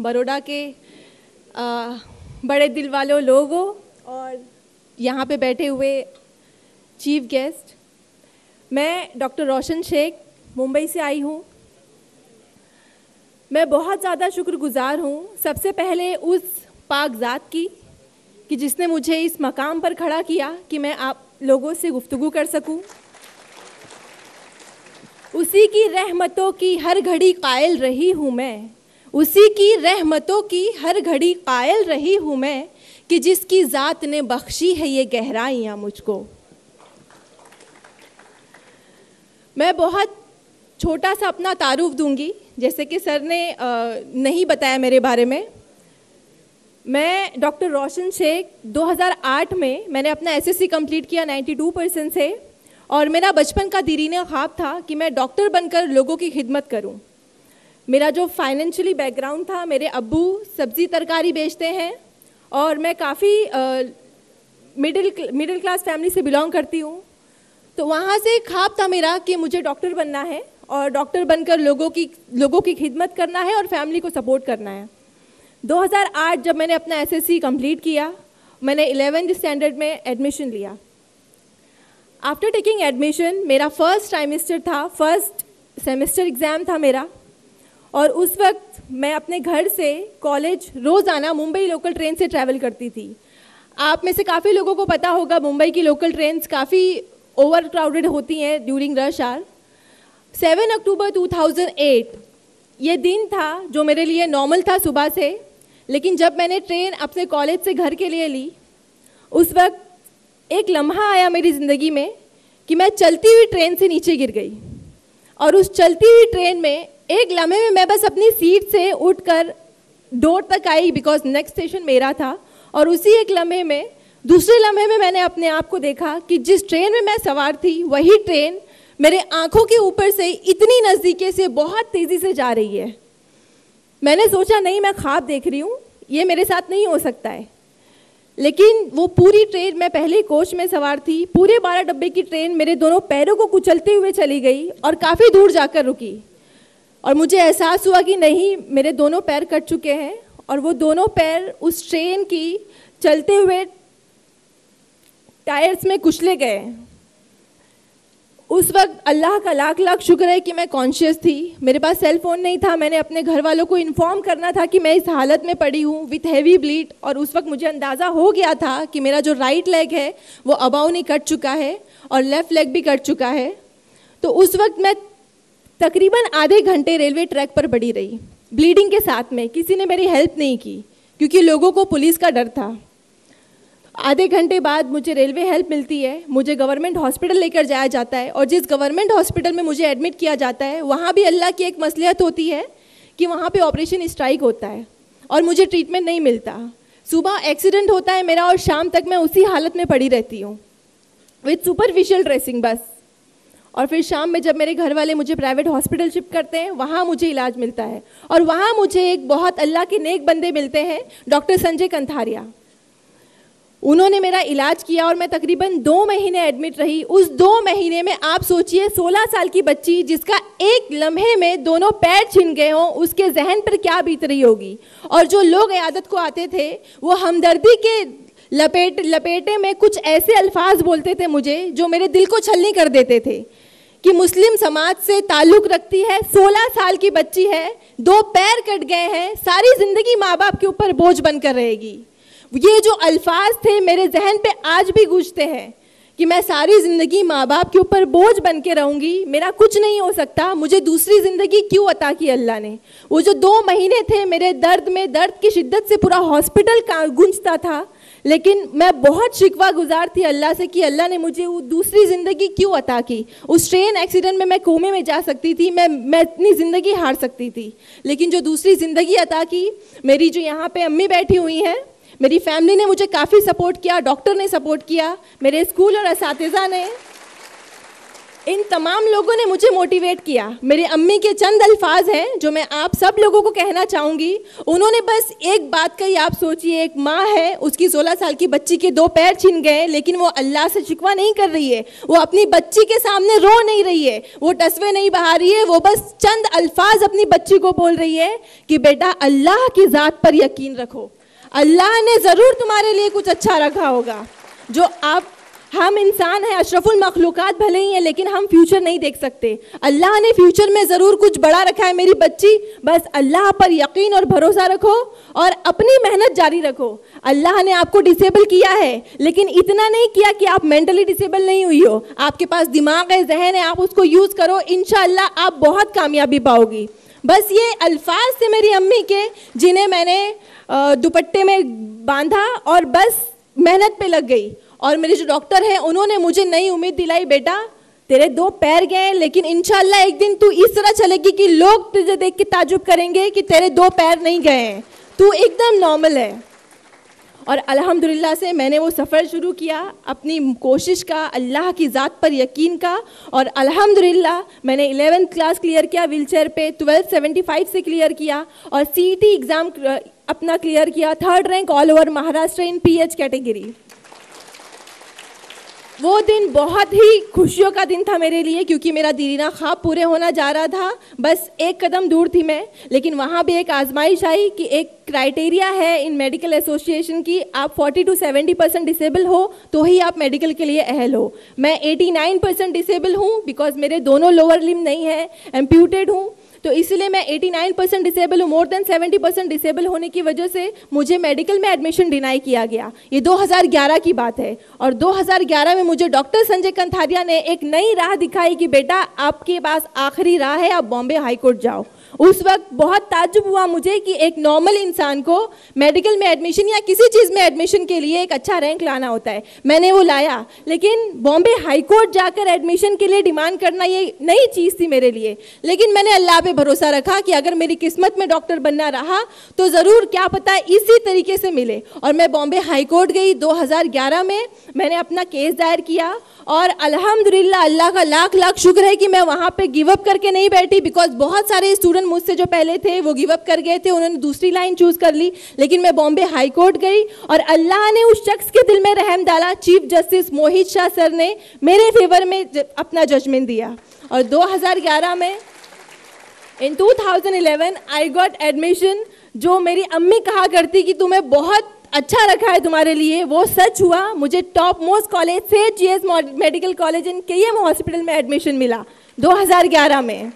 बड़ौदा के बड़े दिल वालों लोगों और यहाँ पे बैठे हुए चीफ गेस्ट, मैं डॉक्टर रोशन शेख मुंबई से आई हूँ। मैं बहुत ज़्यादा शुक्रगुजार हूँ सबसे पहले उस पाक ज़ात की कि जिसने मुझे इस मकाम पर खड़ा किया कि मैं आप लोगों से गुफ्तगू कर सकूँ। उसी की रहमतों की हर घड़ी कायल रही हूँ मैं, उसी की रहमतों की हर घड़ी कायल रही हूँ मैं कि जिसकी ज़ात ने बख्शी है ये गहराइयाँ मुझको। मैं बहुत छोटा सा अपना तारुफ दूंगी, जैसे कि सर ने नहीं बताया मेरे बारे में। मैं डॉक्टर रोशन शेख 2008 में मैंने अपना एसएससी कंप्लीट किया 92% से, और मेरा बचपन का दीरीने ख्वाब था कि मैं डॉक्टर बनकर लोगों की खिदमत करूं। मेरा जो फाइनेंशियली बैकग्राउंड था, मेरे अब्बू सब्ज़ी तरकारी बेचते हैं और मैं काफ़ी मिडिल क्लास फैमिली से बिलोंग करती हूं। तो वहाँ से ख्वाब था मेरा कि मुझे डॉक्टर बनना है और डॉक्टर बनकर लोगों की खिदमत करना है और फैमिली को सपोर्ट करना है। 2008 जब मैंने अपना एसएससी कंप्लीट किया, मैंने 11th स्टैंडर्ड में एडमिशन लिया। आफ्टर टेकिंग एडमिशन मेरा फर्स्ट ट्राइमेस्टर था, फर्स्ट सेमेस्टर एग्ज़ाम था मेरा, और उस वक्त मैं अपने घर से कॉलेज रोज़ाना मुंबई लोकल ट्रेन से ट्रैवल करती थी। आप में से काफ़ी लोगों को पता होगा मुंबई की लोकल ट्रेन्स काफ़ी ओवर क्राउडेड होती हैं ड्यूरिंग रश आवर। 7 अक्टूबर 2008 ये दिन था जो मेरे लिए नॉर्मल था सुबह से, लेकिन जब मैंने ट्रेन अपने कॉलेज से घर के लिए ली, उस वक्त एक लम्हा आया मेरी ज़िंदगी में कि मैं चलती हुई ट्रेन से नीचे गिर गई। और उस चलती हुई ट्रेन में एक लम्हे में मैं बस अपनी सीट से उठकर डोर तक आई, बिकॉज नेक्स्ट स्टेशन मेरा था। और उसी एक लम्हे में, दूसरे लम्हे में मैंने अपने आप को देखा कि जिस ट्रेन में मैं सवार थी वही ट्रेन मेरे आंखों के ऊपर से इतनी नज़दीकी से बहुत तेज़ी से जा रही है। मैंने सोचा नहीं, मैं ख्वाब देख रही हूँ, ये मेरे साथ नहीं हो सकता है। लेकिन वो पूरी ट्रेन, मैं पहले कोच में सवार थी, पूरे 12 डब्बे की ट्रेन मेरे दोनों पैरों को कुचलते हुए चली गई और काफ़ी दूर जाकर रुकी। और मुझे एहसास हुआ कि नहीं, मेरे दोनों पैर कट चुके हैं और वो दोनों पैर उस ट्रेन की चलते हुए टायर्स में कुचले गए। उस वक्त अल्लाह का लाख लाख शुक्र है कि मैं कॉन्शियस थी। मेरे पास सेल फ़ोन नहीं था, मैंने अपने घर वालों को इन्फॉर्म करना था कि मैं इस हालत में पड़ी हूँ विथ हैवी ब्लीड। और उस वक्त मुझे अंदाज़ा हो गया था कि मेरा जो राइट लेग है वो अबाव नहीं कट चुका है और लेफ़्ट लेग भी कट चुका है। तो उस वक्त मैं तकरीबन आधे घंटे रेलवे ट्रैक पर पड़ी रही ब्लीडिंग के साथ में। किसी ने मेरी हेल्प नहीं की क्योंकि लोगों को पुलिस का डर था। आधे घंटे बाद मुझे रेलवे हेल्प मिलती है, मुझे गवर्नमेंट हॉस्पिटल लेकर जाया जाता है। और जिस गवर्नमेंट हॉस्पिटल में मुझे एडमिट किया जाता है, वहाँ भी अल्लाह की एक मसलियत होती है कि वहाँ पे ऑपरेशन स्ट्राइक होता है और मुझे ट्रीटमेंट नहीं मिलता। सुबह एक्सीडेंट होता है मेरा और शाम तक मैं उसी हालत में पड़ी रहती हूँ विथ सुपरफिशियल ड्रेसिंग बस। और फिर शाम में जब मेरे घर वाले मुझे प्राइवेट हॉस्पिटल शिफ्ट करते हैं, वहाँ मुझे इलाज मिलता है। और वहाँ मुझे एक बहुत अल्लाह के नेक बंदे मिलते हैं, डॉक्टर संजय कंथारिया। उन्होंने मेरा इलाज किया और मैं तकरीबन 2 महीने एडमिट रही। उस 2 महीने में आप सोचिए 16 साल की बच्ची जिसका एक लम्हे में दोनों पैर छिन गए हों, उसके जहन पर क्या बीत रही होगी। और जो लोग इयादत को आते थे वो हमदर्दी के लपेटे में कुछ ऐसे अल्फाज बोलते थे मुझे जो मेरे दिल को छलनी कर देते थे कि मुस्लिम समाज से ताल्लुक़ रखती है, 16 साल की बच्ची है, 2 पैर कट गए हैं, सारी ज़िंदगी माँ बाप के ऊपर बोझ बनकर रहेगी। ये जो अल्फाज थे मेरे जहन पे आज भी गूंजते हैं कि मैं सारी ज़िंदगी माँ बाप के ऊपर बोझ बन के रहूँगी, मेरा कुछ नहीं हो सकता, मुझे दूसरी ज़िंदगी क्यों अता की अल्लाह ने। वो जो 2 महीने थे मेरे दर्द की शिद्दत से पूरा हॉस्पिटल गूंजता था, लेकिन मैं बहुत शिकवा गुजार थी अल्लाह से कि अल्लाह ने मुझे वो दूसरी ज़िंदगी क्यों अता की। उस ट्रेन एक्सीडेंट में मैं कोमे में जा सकती थी, मैं अपनी ज़िंदगी हार सकती थी, लेकिन जो दूसरी ज़िंदगी अता की, मेरी जो यहाँ पे अम्मी बैठी हुई हैं, मेरी फैमिली ने मुझे काफ़ी सपोर्ट किया, डॉक्टर ने सपोर्ट किया, मेरे स्कूल और असातिज़ा ने। इन तमाम लोगों ने मुझे मोटिवेट किया। मेरी अम्मी के चंद अल्फाज हैं जो मैं आप सब लोगों को कहना चाहूँगी। उन्होंने बस एक बात कही, आप सोचिए, एक माँ है, उसकी 16 साल की बच्ची के 2 पैर छिन गए, लेकिन वो अल्लाह से शिकवा नहीं कर रही है, वो अपनी बच्ची के सामने रो नहीं रही है, वो टसवे नहीं बहा रही है, वो बस चंद अल्फाज अपनी बच्ची को बोल रही है कि बेटा अल्लाह की ज़ात पर यकीन रखो, अल्लाह ने ज़रूर तुम्हारे लिए कुछ अच्छा रखा होगा। जो हम इंसान हैं, अशरफुल मखलूकात भले ही हैं, लेकिन हम फ्यूचर नहीं देख सकते। अल्लाह ने फ्यूचर में ज़रूर कुछ बड़ा रखा है मेरी बच्ची, बस अल्लाह पर यकीन और भरोसा रखो और अपनी मेहनत जारी रखो। अल्लाह ने आपको डिसेबल किया है, लेकिन इतना नहीं किया कि आप मेंटली डिसेबल नहीं हुई हो। आपके पास दिमाग है, जहन है, आप उसको यूज़ करो, इंशाअल्लाह आप बहुत कामयाबी पाओगी। बस ये अल्फाज थे मेरी अम्मी के, जिन्हें मैंने दुपट्टे में बांधा और बस मेहनत पे लग गई। और मेरे जो डॉक्टर हैं उन्होंने मुझे नई उम्मीद दिलाई, बेटा तेरे 2 पैर गए, लेकिन इंशाल्लाह एक दिन तू इस तरह चलेगी कि लोग तुझे देख के ताजुब करेंगे कि तेरे 2 पैर नहीं गए हैं, तू एकदम नॉर्मल है। और अल्हम्दुलिल्लाह से मैंने वो सफ़र शुरू किया अपनी कोशिश का, अल्लाह की ज़ात पर यकीन का, और अल्हम्दुलिल्लाह मैंने 11th क्लास क्लियर किया व्हीलचेयर पे, 1275 से क्लियर किया, और CET एग्ज़ाम अपना क्लियर किया, 3rd rank all over Maharashtra in PH category. वो दिन बहुत ही खुशियों का दिन था मेरे लिए, क्योंकि मेरा दीरीना ख्वाब पूरे होना जा रहा था, बस एक कदम दूर थी मैं। लेकिन वहाँ भी एक आजमाइश आई कि एक क्राइटेरिया है इन मेडिकल एसोसिएशन की, आप 40 to 70% डिसेबल हो तो ही आप मेडिकल के लिए अहल हो। मैं 89% डिसेबल हूँ, बिकॉज मेरे दोनों लोअर लिम्ब नहीं है, एम्प्यूटेड हूँ, तो इसलिए मैं 89% डिसेबल हूँ। मोर देन 70% डिसेबल होने की वजह से मुझे मेडिकल में एडमिशन डिनाई किया गया। ये 2011 की बात है, और 2011 में मुझे डॉक्टर संजय कंथारिया ने एक नई राह दिखाई कि बेटा आपके पास आखिरी राह है, आप बॉम्बे हाई कोर्ट जाओ। उस वक्त बहुत ताज्जुब हुआ मुझे कि एक नॉर्मल इंसान को मेडिकल में एडमिशन या किसी चीज़ में एडमिशन के लिए एक अच्छा रैंक लाना होता है। मैंने वो लाया, लेकिन बॉम्बे हाई कोर्ट जाकर एडमिशन के लिए डिमांड करना ये नई चीज़ थी मेरे लिए। लेकिन मैंने अल्लाह पे भरोसा रखा कि अगर मेरी किस्मत में डॉक्टर बनना रहा तो ज़रूर, क्या पता इसी तरीके से मिले। और मैं बॉम्बे हाई कोर्ट गई 2011 में, मैंने अपना केस दायर किया, और अल्हम्दुलिल्लाह अल्लाह का लाख लाख शुक्र है कि मैं वहाँ पे गिव अप करके नहीं बैठी, बिकॉज बहुत सारे स्टूडेंट मुझसे जो पहले थे वो गिव अप कर गए थे, उन्होंने दूसरी लाइन चूज़ कर ली। लेकिन मैं बॉम्बे हाई कोर्ट गई और अल्लाह ने उस शख्स के दिल में रहम डाला, चीफ जस्टिस मोहित शाह सर ने मेरे फेवर में अपना जजमेंट दिया। और 2011 में इन 2011 आई गॉट एडमिशन। जो मेरी अम्मी कहा करती कि तुम्हें बहुत अच्छा रखा है तुम्हारे लिए, वो सच हुआ। मुझे टॉप मोस्ट कॉलेज से GS medical college in KM hospital में एडमिशन मिला 2011 में।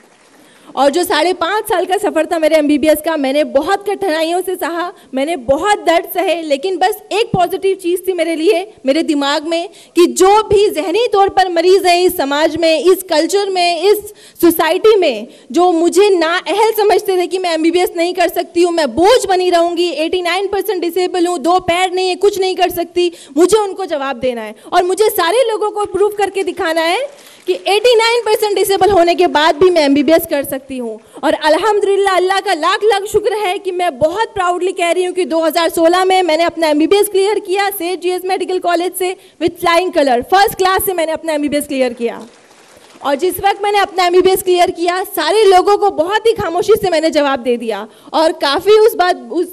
और जो 5.5 साल का सफ़र था मेरे MBBS का, मैंने बहुत कठिनाइयों से सहा, मैंने बहुत दर्द सहे, लेकिन बस एक पॉजिटिव चीज़ थी मेरे लिए, मेरे दिमाग में, कि जो भी जहनी तौर पर मरीज़ है इस समाज में, इस कल्चर में, इस सोसाइटी में, जो मुझे नाअहल समझते थे कि मैं MBBS नहीं कर सकती हूँ, मैं बोझ बनी रहूँगी, 89% डिसेबल हूँ, 2 पैर नहीं है, कुछ नहीं कर सकती, मुझे उनको जवाब देना है। और मुझे सारे लोगों को प्रूव करके दिखाना है कि 89% डिसेबल होने के बाद भी मैं MBBS कर सकती हूँ। और अल्हम्दुलिल्लाह अल्लाह का लाख लाख शुक्र है कि मैं बहुत प्राउडली कह रही हूँ कि 2016 में मैंने अपना MBBS क्लियर किया सेठ GS मेडिकल कॉलेज से with flying colour, 1st class से मैंने अपना MBBS क्लियर किया। और जिस वक्त मैंने अपना MBBS क्लियर किया, सारे लोगों को बहुत ही खामोशी से मैंने जवाब दे दिया, और काफ़ी उस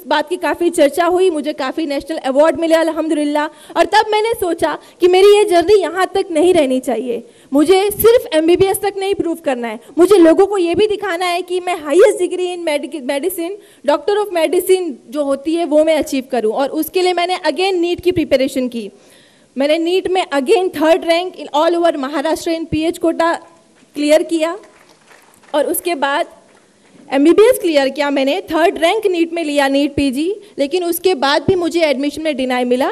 बात की काफ़ी चर्चा हुई, मुझे काफ़ी नेशनल अवार्ड मिले अल्हम्दुलिल्लाह। और तब मैंने सोचा कि मेरी ये जर्नी यहाँ तक नहीं रहनी चाहिए, मुझे सिर्फ MBBS तक नहीं प्रूव करना है, मुझे लोगों को ये भी दिखाना है कि मैं highest degree in medicine, doctor of medicine जो होती है वो मैं अचीव करूँ। और उसके लिए मैंने अगेन नीट की प्रिपरेशन की। मैंने नीट में again 3rd rank in all over Maharashtra in PH quota clear किया, और उसके बाद MBBS क्लियर किया मैंने, 3rd रैंक नीट में लिया, नीट PG। लेकिन उसके बाद भी मुझे एडमिशन में डिनाई मिला,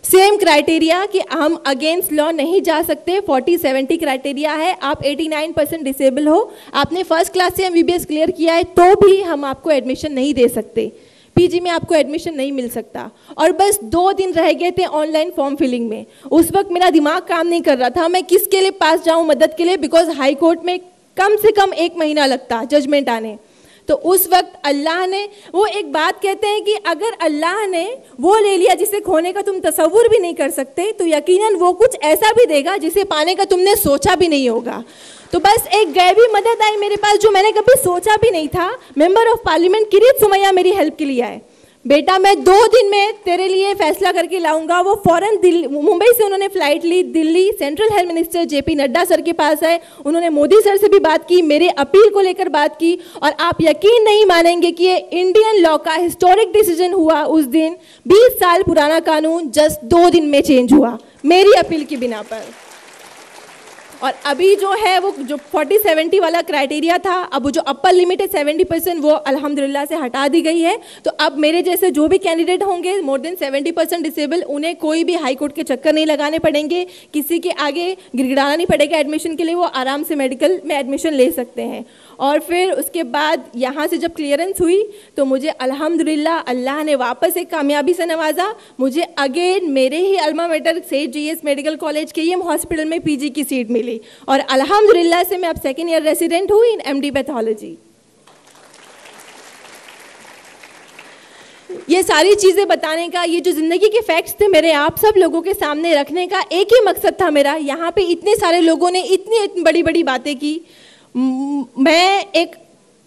सेम क्राइटेरिया कि हम अगेंस्ट लॉ नहीं जा सकते, 40-70 क्राइटेरिया है, आप 89% डिसेबल हो, आपने 1st क्लास से MBBS क्लियर किया है, तो भी हम आपको एडमिशन नहीं दे सकते, PG में आपको एडमिशन नहीं मिल सकता। और बस 2 दिन रह गए थे ऑनलाइन फॉर्म फिलिंग में। उस वक्त मेरा दिमाग काम नहीं कर रहा था, मैं किसके लिए पास जाऊं मदद के लिए, बिकॉज हाई कोर्ट में कम से कम 1 महीना लगता जजमेंट आने। तो उस वक्त अल्लाह ने, वो एक बात कहते हैं कि अगर अल्लाह ने वो ले लिया जिसे खोने का तुम तसव्वुर भी नहीं कर सकते, तो यकीनन वो कुछ ऐसा भी देगा जिसे पाने का तुमने सोचा भी नहीं होगा। तो बस एक गैबी मदद आई मेरे पास जो मैंने कभी सोचा भी नहीं था। मेंबर ऑफ पार्लियामेंट किरीत सुमैया मेरी हेल्प के लिए आए, बेटा मैं 2 दिन में तेरे लिए फैसला करके लाऊंगा। वो फौरन दिल्ली, मुंबई से उन्होंने फ्लाइट ली, Delhi central health minister JP Nadda sir के पास आए, उन्होंने मोदी सर से भी बात की, मेरे अपील को लेकर बात की, और आप यकीन नहीं मानेंगे कि ये इंडियन लॉ का हिस्टोरिक डिसीजन हुआ उस दिन। 20 साल पुराना कानून जस्ट 2 दिन में चेंज हुआ मेरी अपील की बिना पर। और अभी जो है वो जो 40-70 वाला क्राइटेरिया था, अब वो जो अपर लिमिट है 70%, वो अल्हम्दुलिल्लाह से हटा दी गई है। तो अब मेरे जैसे जो भी कैंडिडेट होंगे मोर देन 70% डिसेबल, उन्हें कोई भी हाई कोर्ट के चक्कर नहीं लगाने पड़ेंगे, किसी के आगे गिड़गिड़ाना नहीं पड़ेगा एडमिशन के लिए, वो आराम से मेडिकल में एडमिशन ले सकते हैं। और फिर उसके बाद यहाँ से जब क्लियरेंस हुई तो मुझे अल्हम्दुलिल्लाह अल्लाह ने वापस एक कामयाबी से नवाजा। मुझे अगेन मेरे ही अल्मा मेटर सेठ GS medical college KEM hospital में PG की सीट मिली, और अल्हम्दुलिल्लाह से मैं अब 2nd ईयर रेसिडेंट हुई इन MD पैथोलॉजी। ये सारी चीज़ें बताने का, ये जो ज़िंदगी के फैक्ट्स थे मेरे आप सब लोगों के सामने रखने का एक ही मकसद था मेरा। यहाँ पे इतने सारे लोगों ने इतनी बड़ी बड़ी बातें की, मैं एक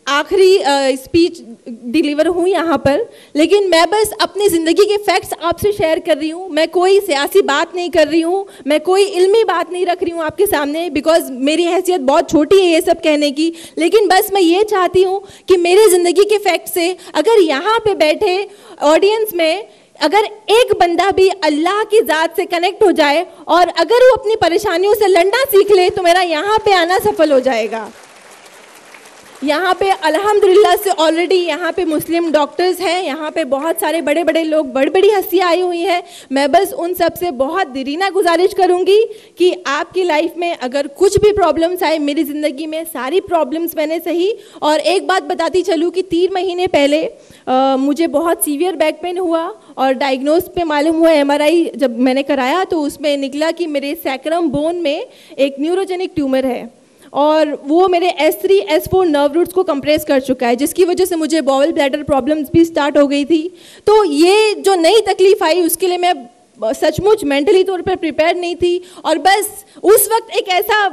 आखिरी स्पीच डिलीवर हूँ यहाँ पर, लेकिन मैं बस अपनी ज़िंदगी के फैक्ट्स आपसे शेयर कर रही हूँ। मैं कोई सियासी बात नहीं कर रही हूँ, मैं कोई इल्मी बात नहीं रख रही हूँ आपके सामने, बिकॉज मेरी हैसियत बहुत छोटी है ये सब कहने की। लेकिन बस मैं ये चाहती हूँ कि मेरे ज़िंदगी के फैक्ट से अगर यहाँ पे बैठे ऑडियंस में अगर एक बंदा भी अल्लाह की ज़ात से कनेक्ट हो जाए और अगर वो अपनी परेशानियों से लड़ना सीख ले, तो मेरा यहाँ पे आना सफल हो जाएगा। यहाँ पे अल्हम्दुलिल्लाह से ऑलरेडी यहाँ पे मुस्लिम डॉक्टर्स हैं, यहाँ पे बहुत सारे बड़े बड़े लोग, बड़ी बड़ी हस्तियाँ आई हुई हैं। मैं बस उन सब से बहुत दिलीना गुजारिश करूँगी कि आपकी लाइफ में अगर कुछ भी प्रॉब्लम्स आए, मेरी ज़िंदगी में सारी प्रॉब्लम्स मैंने सही। और एक बात बताती चलूँ कि 3 महीने पहले मुझे बहुत सीवियर बैक पेन हुआ, और डायग्नोज पे मालूम हुआ MRI जब मैंने कराया तो उसमें निकला कि मेरे सैक्रम बोन में एक न्यूरोजेनिक ट्यूमर है, और वो मेरे S3 S4 नर्व रूट्स को कंप्रेस कर चुका है, जिसकी वजह से मुझे बॉवल ब्लैडर प्रॉब्लम्स भी स्टार्ट हो गई थी। तो ये जो नई तकलीफ आई उसके लिए मैं सचमुच मेंटली तौर पर प्रिपेयर नहीं थी। और बस उस वक्त एक ऐसा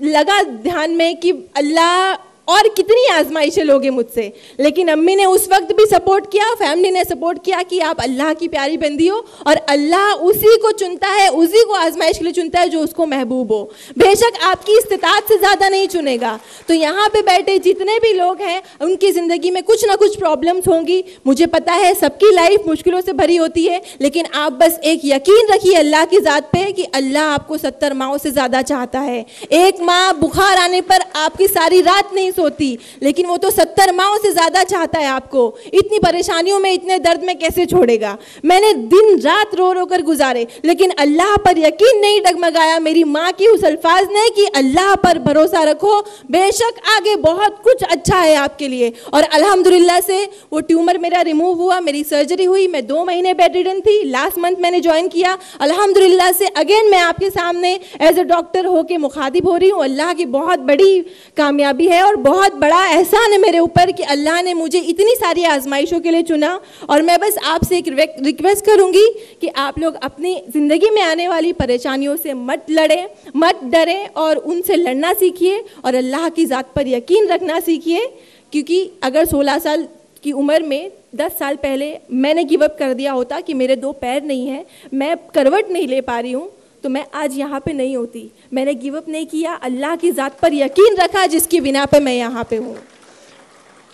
लगा ध्यान में कि अल्लाह और कितनी आजमाइशें लोगे मुझसे, लेकिन अम्मी ने उस वक्त भी सपोर्ट किया, फैमिली ने सपोर्ट किया कि आप अल्लाह की प्यारी बंदी हो, और अल्लाह उसी को चुनता है, उसी को आजमाइश के लिए चुनता है जो उसको महबूब हो। बेशक आपकी इस्तिताअत से ज़्यादा नहीं चुनेगा। तो यहाँ पे बैठे जितने भी लोग हैं उनकी ज़िंदगी में कुछ ना कुछ प्रॉब्लम्स होंगी, मुझे पता है सबकी लाइफ मुश्किलों से भरी होती है, लेकिन आप बस एक यकीन रखिए अल्लाह की ज़ात पे कि अल्लाह आपको 70 माओं से ज़्यादा चाहता है। एक माँ बुखार आने पर आपकी सारी रात नहीं होती, लेकिन वो तो 70 माओं से ज्यादा चाहता है आपको। इतनी परेशानियों में, इतने दर्द में कैसे छोड़ेगा। मैंने दिन रात रो रो कर गुजारे, लेकिन अल्लाह पर यकीन नहीं डगमगाया। मेरी माँ की उस अल्फाज ने कि अल्लाह पर भरोसा रखो, बेशक आगे बहुत कुछ अच्छा है आपके लिए। और अल्हम्दुलिल्लाह से वो ट्यूमर मेरा रिमूव हुआ, मेरी सर्जरी हुई, मैं 2 महीने बेड रिडन थी, लास्ट मंथ मैंने ज्वाइन किया। अल्हम्दुलिल्लाह से अगेन मैं आपके सामने एज ए डॉक्टर होके मुखातिब हो रही हूँ। अल्लाह की बहुत बड़ी कामयाबी है और बहुत बड़ा एहसान है मेरे ऊपर कि अल्लाह ने मुझे इतनी सारी आजमाइशों के लिए चुना। और मैं बस आपसे एक रिक्वेस्ट करूंगी कि आप लोग अपनी ज़िंदगी में आने वाली परेशानियों से मत लड़ें, मत डरें, और उनसे लड़ना सीखिए और अल्लाह की ज़ात पर यकीन रखना सीखिए। क्योंकि अगर 16 साल की उम्र में 10 साल पहले मैंने गिव अप कर दिया होता कि मेरे 2 पैर नहीं हैं, मैं करवट नहीं ले पा रही हूँ, तो मैं आज यहाँ पे नहीं होती। मैंने गिव अप नहीं किया, अल्लाह की ज़ात पर यकीन रखा जिसकी बिना पे मैं यहाँ पे हूँ।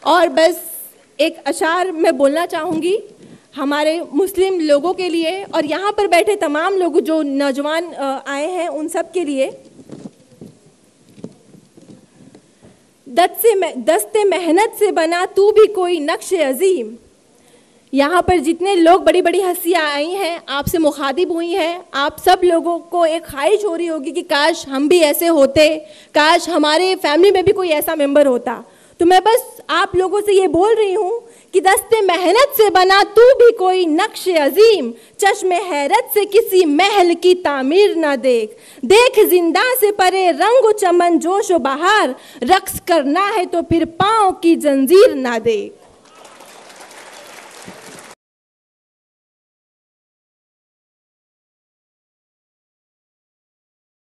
और बस एक अशार मैं बोलना चाहूँगी हमारे मुस्लिम लोगों के लिए और यहाँ पर बैठे तमाम लोग जो नौजवान आए हैं उन सब के लिए। दस्ते मेहनत से बना तू भी कोई नक्श अजीम। यहाँ पर जितने लोग बड़ी बड़ी हस्तियाँ आई हैं, आपसे मुखातिब हुई हैं, आप सब लोगों को एक ख्वाहिश हो रही होगी कि काश हम भी ऐसे होते, काश हमारे फैमिली में भी कोई ऐसा मेंबर होता। तो मैं बस आप लोगों से ये बोल रही हूँ कि दस्ते मेहनत से बना तू भी कोई नक्श अजीम, चश्मे हैरत से किसी महल की तामीर ना देख। देख जिंदा से परे रंग चमन जोश बहार, रक्स करना है तो फिर पाँव की जंजीर ना देख।